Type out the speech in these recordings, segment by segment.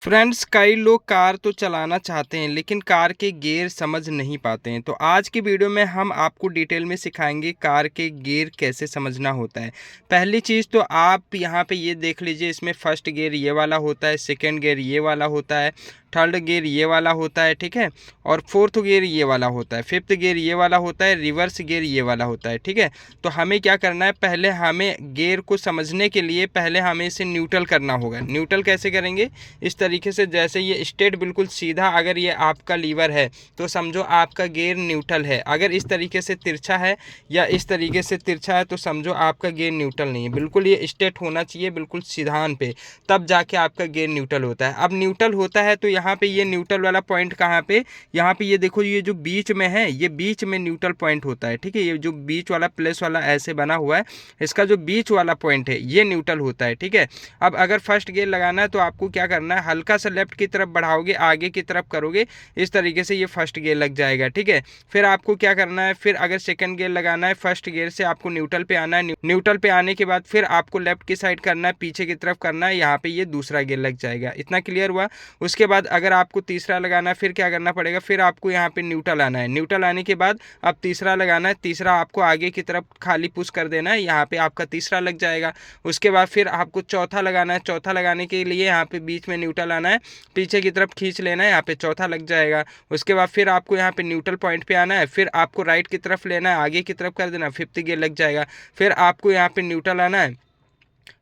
Friends, कई लोग car तो चलाना चाहते हैं लेकिन कार के गियर समझ नहीं पाते हैं। तो आज की वीडियो में हम आपको डिटेल में सिखाएंगे कार के गियर कैसे समझना होता है। पहली चीज़ तो आप यहाँ पे ये देख लीजिए, इसमें फर्स्ट गियर ये वाला होता है, सेकंड गियर ये वाला होता है, थर्ड गियर ये वाला होता है, ठीक है, और फोर्थ गियर ये वाला होता है, फिफ्थ गियर ये वाला होता है, रिवर्स गियर ये वाला होता है, ठीक है। तो हमें क्या करना है, पहले हमें गियर को समझने के लिए पहले हमें इसे न्यूट्रल करना होगा। न्यूट्रल कैसे करेंगे, इस तरीके से, जैसे ये स्ट्रेट बिल्कुल सीधा अगर ये आपका लीवर है तो समझो आपका गियर न्यूट्रल है। अगर इस तरीके से तिरछा है या इस तरीके से तिरछा है तो समझो आपका गियर न्यूट्रल नहीं है। बिल्कुल ये स्ट्रेट होना चाहिए, बिल्कुल सीधान पे, तब जाके आपका गियर न्यूट्रल होता है। अब न्यूट्रल होता है तो यहाँ पे ये न्यूट्रल वाला पॉइंट कहाँ पे, यहाँ पे ये देखो, ये जो बीच में है, ये बीच में न्यूट्रल पॉइंट होता है, ठीक है। ये जो बीच वाला प्लस वाला ऐसे बना हुआ है, इसका जो बीच वाला पॉइंट है ये न्यूट्रल होता है, ठीक है। अब अगर फर्स्ट गियर लगाना है तो आपको क्या करना है, हल्का सा लेफ्ट की तरफ बढ़ाओगे, आगे की तरफ करोगे, इस तरीके से ये फर्स्ट गियर लग जाएगा, ठीक है। फिर आपको क्या करना है, फिर अगर सेकंड गियर लगाना है, फर्स्ट गियर से आपको न्यूट्रल पे आना है। न्यूट्रल पे आने के बाद फिर आपको लेफ्ट की साइड करना है, पीछे की तरफ करना है, यहाँ पे ये दूसरा गियर लग जाएगा। इतना क्लियर हुआ। उसके बाद अगर आपको तीसरा लगाना है फिर क्या करना पड़ेगा, फिर आपको यहाँ पे न्यूट्रल आना है। न्यूट्रल आने के बाद अब तीसरा लगाना है, तीसरा आपको आगे की तरफ खाली पुश कर देना है, यहाँ पे आपका तीसरा लग जाएगा। उसके बाद फिर आपको चौथा लगाना है। चौथा लगाने के लिए यहाँ पे बीच में न्यूट्रल आना है, पीछे की तरफ खींच लेना है, यहाँ पे चौथा लग जाएगा। उसके बाद फिर आपको यहाँ पे न्यूट्रल पॉइंट पे आना है, फिर आपको राइट की तरफ लेना है, आगे की तरफ कर देना, फिफ्थ गियर लग जाएगा। फिर आपको यहाँ पे न्यूट्रल आना है,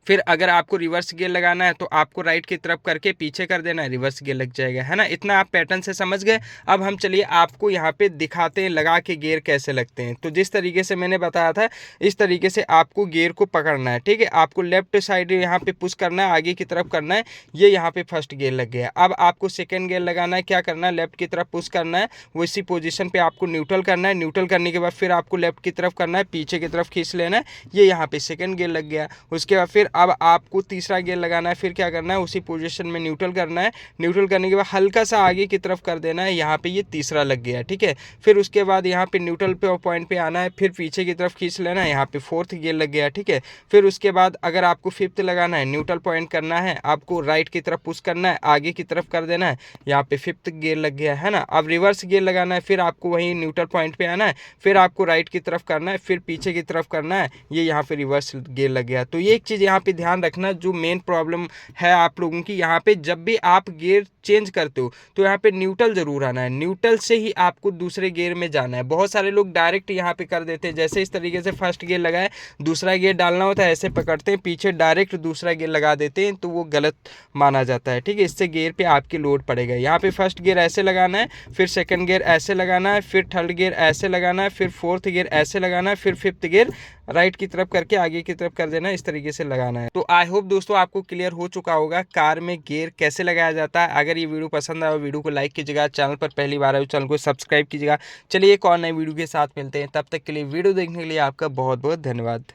फिर अगर आपको रिवर्स गियर लगाना है तो आपको राइट की तरफ करके पीछे कर देना है, रिवर्स गियर लग जाएगा, है ना। इतना आप पैटर्न से समझ गए। अब हम चलिए आपको यहाँ पे दिखाते हैं लगा के गियर कैसे लगते हैं। तो जिस तरीके से मैंने बताया था इस तरीके से आपको गियर को पकड़ना है, ठीक है। आपको लेफ्ट साइड यहाँ पे पुश करना है, आगे की तरफ करना है, ये यहाँ पे फर्स्ट गियर लग गया। अब आपको सेकेंड गियर लगाना है, क्या करना है, लेफ्ट की तरफ पुश करना है, वो इसी पोजिशन पर आपको न्यूट्रल करना है। न्यूट्रल करने के बाद फिर आपको लेफ्ट की तरफ करना है, पीछे की तरफ खींच लेना है, ये यहाँ पे सेकेंड गियर लग गया। उसके बाद फिर अब आपको तीसरा गियर लगाना है, फिर क्या करना है, उसी पोजीशन में न्यूट्रल करना है। न्यूट्रल करने के बाद हल्का सा आगे की तरफ कर देना है, यहाँ पे ये तीसरा लग गया, ठीक है। फिर उसके बाद यहाँ पे न्यूट्रल पे पॉइंट पे आना है, फिर पीछे की तरफ खींच लेना है, यहाँ पे फोर्थ गियर लग गया, ठीक है। फिर उसके बाद अगर आपको फिफ्थ लगाना है, न्यूट्रल पॉइंट करना है, आपको राइट की तरफ पुश करना है, आगे की तरफ कर देना है, यहाँ पे फिफ्थ गियर लग गया, है ना। अब रिवर्स गियर लगाना है, फिर आपको वही न्यूट्रल पॉइंट पे आना है, फिर आपको राइट की तरफ करना है, फिर पीछे की तरफ करना है, ये यहाँ पे रिवर्स गियर लग गया। तो ये एक चीज़ यहाँ पे ध्यान रखना, जो मेन प्रॉब्लम है आप लोगों की, यहाँ पे जब भी आप गियर चेंज करते हो तो यहाँ पे न्यूट्रल जरूर आना है। न्यूट्रल से ही आपको दूसरे गियर में जाना है। बहुत सारे लोग डायरेक्ट यहाँ पे कर देते हैं, जैसे इस तरीके से फर्स्ट गियर लगाए, दूसरा गियर डालना होता है, ऐसे पकड़ते हैं, पीछे डायरेक्ट दूसरा गियर लगा देते हैं, तो वो गलत माना जाता है, ठीक है। इससे गियर पे आपकी लोड पड़ेगा। यहाँ पे फर्स्ट गियर ऐसे लगाना है, फिर सेकंड गियर ऐसे लगाना है, फिर थर्ड गियर ऐसे लगाना है, फिर फोर्थ गियर ऐसे लगाना है, फिर फिफ्थ गियर राइट की तरफ करके आगे की तरफ कर देना, इस तरीके से लगाना है। तो आई होप दोस्तों आपको क्लियर हो चुका होगा कार में गियर कैसे लगाया जाता है। अगर ये वीडियो पसंद आए, वीडियो को लाइक कीजिएगा, चैनल पर पहली बार आए चैनल को सब्सक्राइब कीजिएगा। चलिए एक और नए वीडियो के साथ मिलते हैं, तब तक के लिए वीडियो देखने के लिए आपका बहुत बहुत धन्यवाद।